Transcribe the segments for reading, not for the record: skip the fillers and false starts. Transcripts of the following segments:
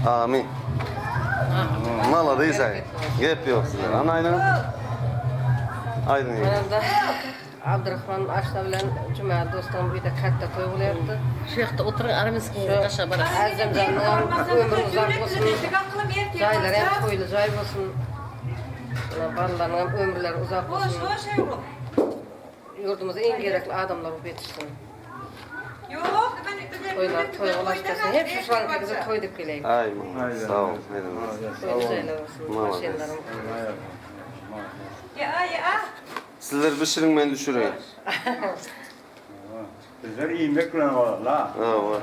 Amin. Maladıysa gep yok sizler. Anayla. Aydın iyi. Arada Abdurrahman Aşta bilen cuma dostum bir de katta toy buluyordu. Şuyakta oturun aramız aşağı bara. Azam canım ömür uzak olsun. Caylar hem toylu cay olsun. Ballarının ömürleri uzak olsun. Yurdumuza en gerekli adamlar bu yetişsin. Toylar toy ulaştırsın. Hep şu an bize toy dip geleyim. Ay sağ ol. Toy güzel olsun. Başyenlerim. Sizler pişirin ben düşüreyim. Bizler iyi bekleyen olalım. Ha var.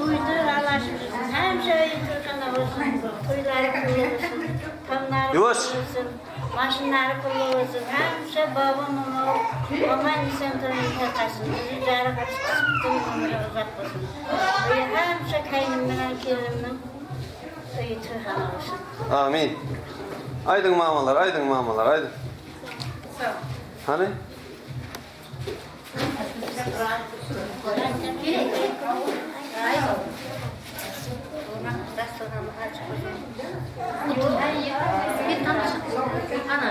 Uydur alaşırsın, hem şeyi Türkan'a olsun, uyları kullanırsın, kanları Yavaş. kullanırsın, maşinları kullanırsın, hem şey babamın o, aman insanların yakasın, bizi cara kaçırsın, duyumunu uzatmasın. Hem şey kaynımdan, kelimden, iyi Türkan'a olsun. Amin. Aydın mamalar, aydın mamalar, aydın. Hani? Bir tanışın. Ana.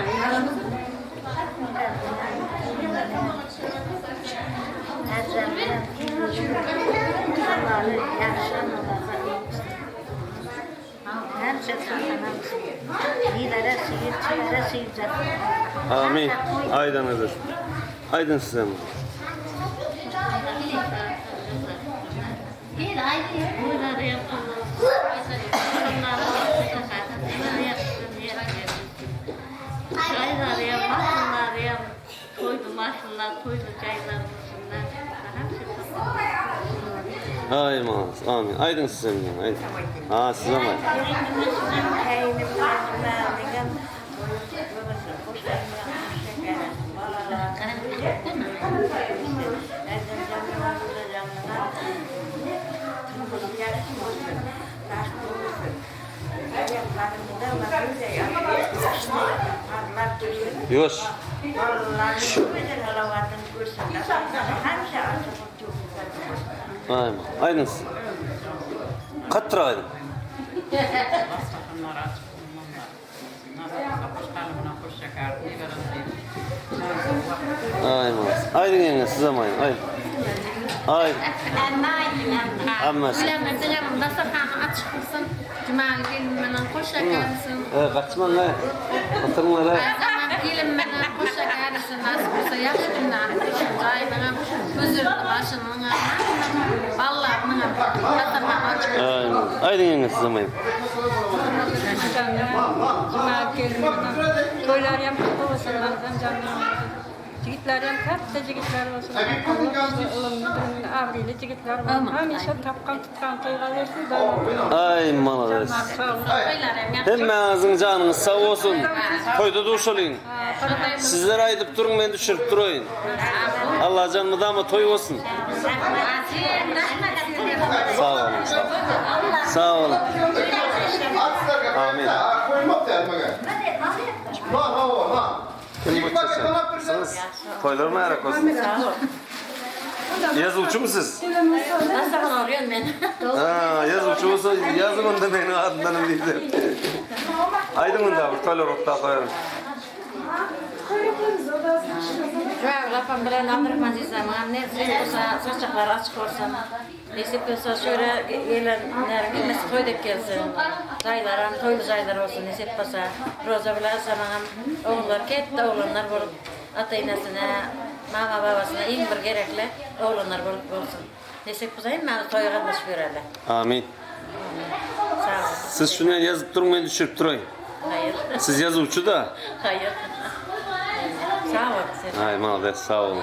Hem şey Türkan'a olsun. İyilere sihir, çilere sihircek. Amin. Aydın'ıdır. Aydın size mi? Uyları yapılır. Çaylar yap, maşınlar yap, toylu maşınlar, toylu çaylar olsunlar. Ay mağaz. Amin. Aydın size mi? Aydın. Ha size mi? Yavaş. Aynen. Aydın size. Kattır aydın. Aynen. Aydın yenge size mi aydın? Aydın. Aydın. Amma sen. Bilemezsin yanımda safhanı açık mısın? Cumali gelinmeden hoş geldin. Kaçman lan. Oturma lan. Gelinmeden hoş geldin. Nasıl olsa yaxşı günler. Cayına özür başının Allah'ın safhanı açık. Aynen. Aydın yenge size mi aydın? Cuma gelmeden toylar yapmakta olsun bazen canlarımızın. Yigitler hem katta yigitler olsun. Allah bize ılımlı, avrili yigitler olsun. Hamisha tapkan tutkan toylar versin da. Ay malades. Hem ağzın canınız sağ olsun. Koydu duşalayın. Sizler aydıp durun ben düşürüp durayım. Allah canını da ama toy olsun. Sağ olun. Sağ olun. Amin. Kim bu çeşen? Toylar mı yarak olsun? Yazılçı mı siz? Nasıl arıyorsun beni? Ha, yazılçı olsa yazın onda benim adımdan diyeceğim. Aydın da bu toylar orta koyarım. Şu rapam bilen Abdurrahman Zizam'ın ne olsa saçaklar açık olsa. Neyse olsa şöyle gelenler gelmesi toy dep gelsin. Caylar, toylu caylar olsun. Neyse olsa Roza bilen Sama'nın oğullar ketdi oğlanlar bulup ata-inasına, mama babasına en bir gerekli oğlanlar bulup olsun. Neyse olsa hem bana toya katlaşıp verirler. Amin. Sağ olun. Siz şuna yazıp durmayın düşürüp durayım. Hayır. Siz yazılçı da. Hayır. Sağ olun. Ay malades sağ olun.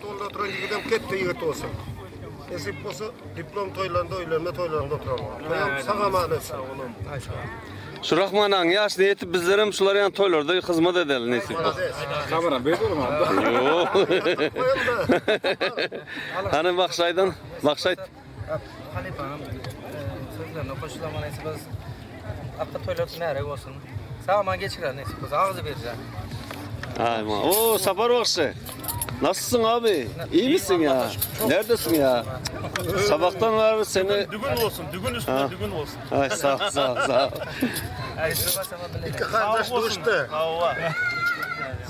Toylarda oturan yigidem ketdi yigit olsun. Nasip olsa diplom toylarında, oylanma toylarında oturalım. Toyam sağa manası. Şu Rahman'ın yaşını yetip bizler hem şular yan toylarda hizmet edelim neyse. Kamera beydirim abi. Yok. Hani bakşaydan, bakşayt. Halife Hanım sözlerine koşulamana neyse biz hatta toylatı nereye olsun. Sağıma geçirer neyse biz ağzı vereceğim. Ayman. Oo Sapar Bakşı. Nasılsın abi? İyi misin ya? Neredesin ya? Sabahtan var seni... Düğün olsun, düğün üstüne düğün olsun. Ay sağ ol, sağ ol, sağ ol. İki kardeş duruştu. Hava.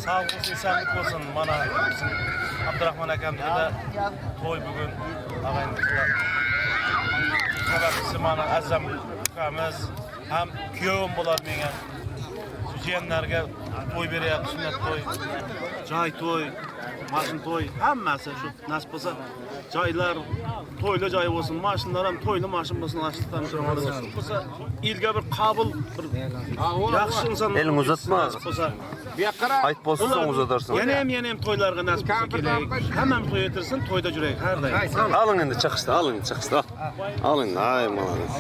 Sağ olsun, senlik olsun. Bana bizim Abdurrahman Akam'da da toy bugün ağaynımızla. Sebepsi bana azam kâmez. Hem köyüm bular bana. Süceyenlerge toy bereyek, sünnet toy, cay toy, maşın toy. Hemmesi şu nasip olsa caylar toylu cay olsun, maşınlar hem toylu maşın olsun, açlıktan olsun. Olsa ilge bir kabul, bir yaxşı insanlar. Elini uzatma. Nasip olsa. Ayıp bozsun uzatarsın. Yenem toylarga nasip olsa keleyik. Hemen toy etirsin, toyda jüreyik her daim. Alın endi çıkıştı, alın çıkıştı. Alın, ay malades.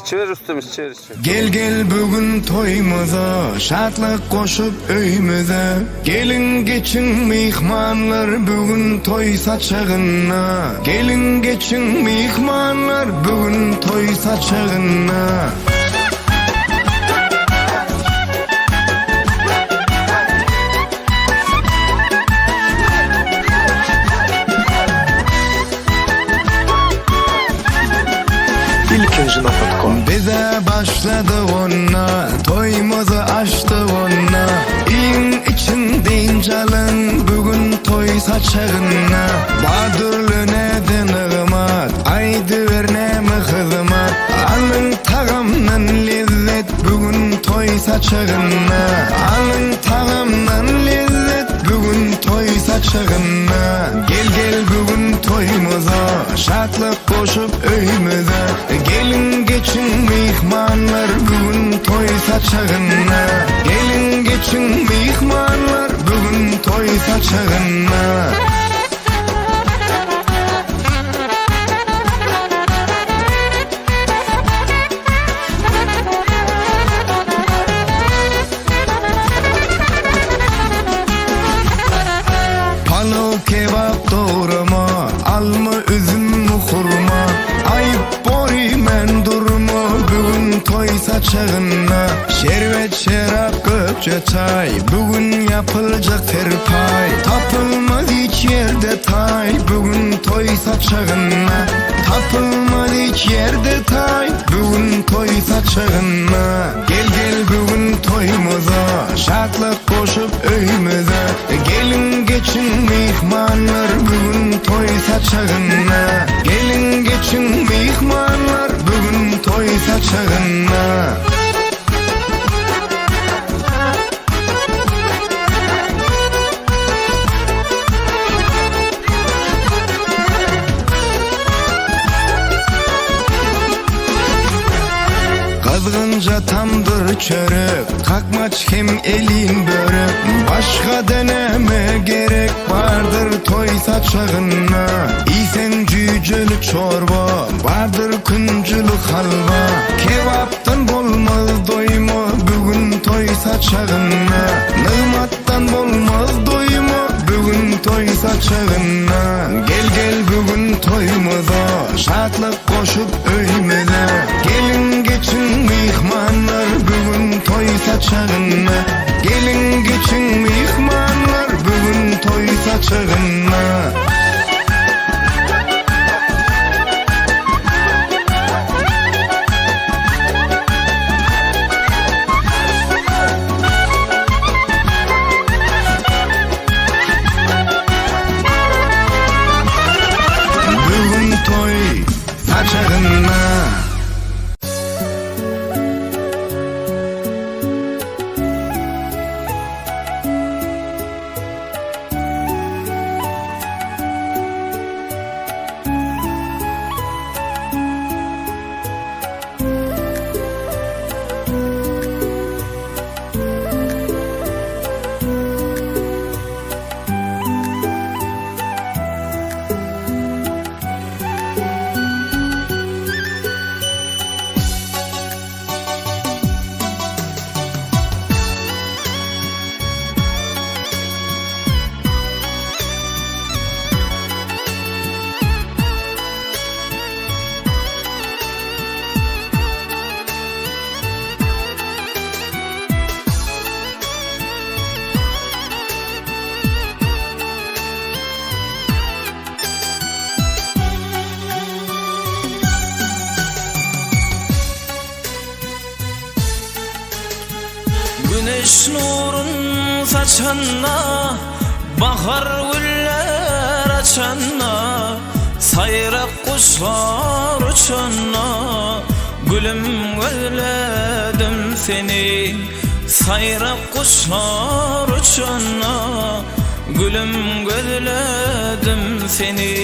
İçiver üstümüz, içiver. Gel gel bugün toyumuza, şadlık koşup öyümüze. Gelin geçin mihmanlar bugün toy saçağına. Gelin geçin mihmanlar bugün toy saçağına. Bize başladı ona, toyumuzu açtı ona. İn için deyincelin bugün toy saçağına. Badurlu neden ığmat, aydı vernemi hızmat. Alın tağamdan lezzet bugün toy saçağına. Alın tağamdan lezzet bugün toy saçağına. Gel gel bugün toyumuza, şadlık koşup öyümüze. Gelin geçin mihmanlar bugün toy saçağına. Gelin geçin mihmanlar bugün toy saçağına. Palo kebap doğrama, alma üzüm mü hurma. Ayıp boy men durma bugün toy saçağına. Şerbet şarap gökçe çay bugün yapılacak terpay. Tapılmaz hiç yerde tay bugün toy saçağına. Tapılmaz hiç yerde tay bugün toy saçağına. Gel gel bugün toyumuza, şadlık koşup öyümüze. Gelin geçin mihmanlar bugün toy saçağına. Gelin geçin mihmanlar bugün toy saçağına. Kazgınca tamdır çörük, kakmaç hem elin börük. Başka deneme gerek vardır toy saçağına. İyisen cücülük çorba, vardır küncülük halva. Kebaptan bolmaz doyma bugün toy saçağına. Nığmattan bolmaz doyma bugün toy saçağına. Gel gel bugün toyumuza, şadlık koşup öyümüze. Gelin geçin mihmanlar bugün toy saçağına. Gelin geçin mihmanlar bugün toy saçağına. Bugün toy saçağına. güneş nurun saçanna, bahar güller açanna, sayrak kuşlar uçanna, gülüm gözledim seni. Sayrak kuşlar uçanna, gülüm gözledim seni.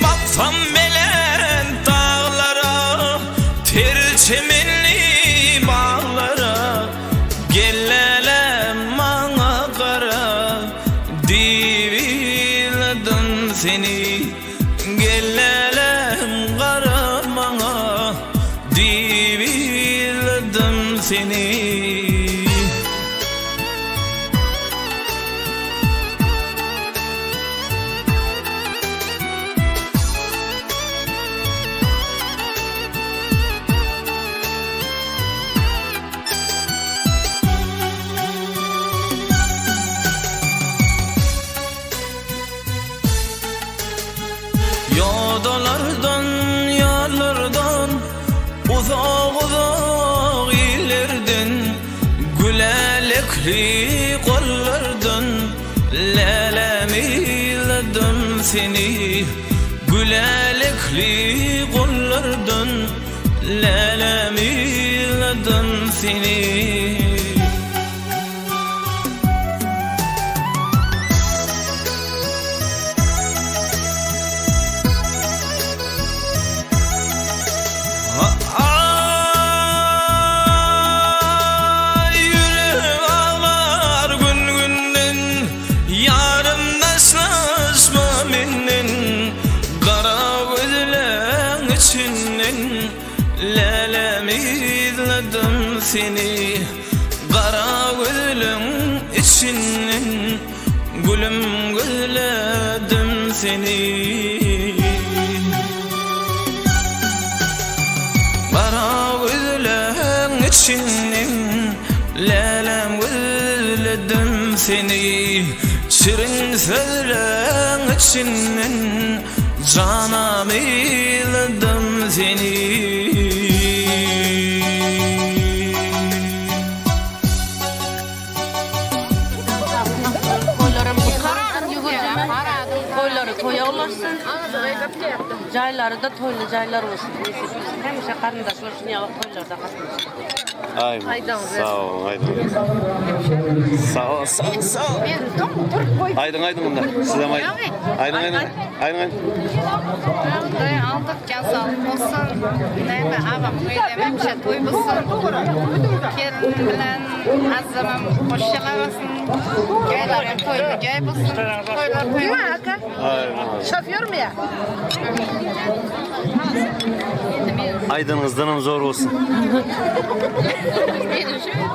Baksam belen dağlara, ter çemenli bağlara, gellelem bana kara, diviledim seni. Gellelem kara bana, diviledim seni. Yodalardan, yarlardan, uzak uzak illerden, gülelekli kollardan, lelemiledim seni. Gülelekli kollardan, lelemiledim seni. Yürek ağlar gün günden, yarım naslaşma menden, kara gözlerin içinden, lelem izledim seni. Kara gözlerin içinden, gülüm gözledim seni. Kara gözlerin içinden, lelem gözledim seni. Şirin sözlerin içinden, canım eyledim seni. Toyları toya olasın. Cayları da toylu caylar olsun. Hemşe karındaş olsun ya toylarda katılsın. Aynen. Sağ ol, aynen. Sağ ol, sağ ol, sağ ol. Aydın bunlar. Size mi aydın? Aydın. Aldık ya sağ olsun. Neyme abam öyle bir şey duymuşsun. Kerim bilen azamam hoşçakalsın. Gaylarım toylu gay bulsun. Toylar toylu. Aynen. Şoför mü ya? Aydınızdan zor olsun. Benim şöyle.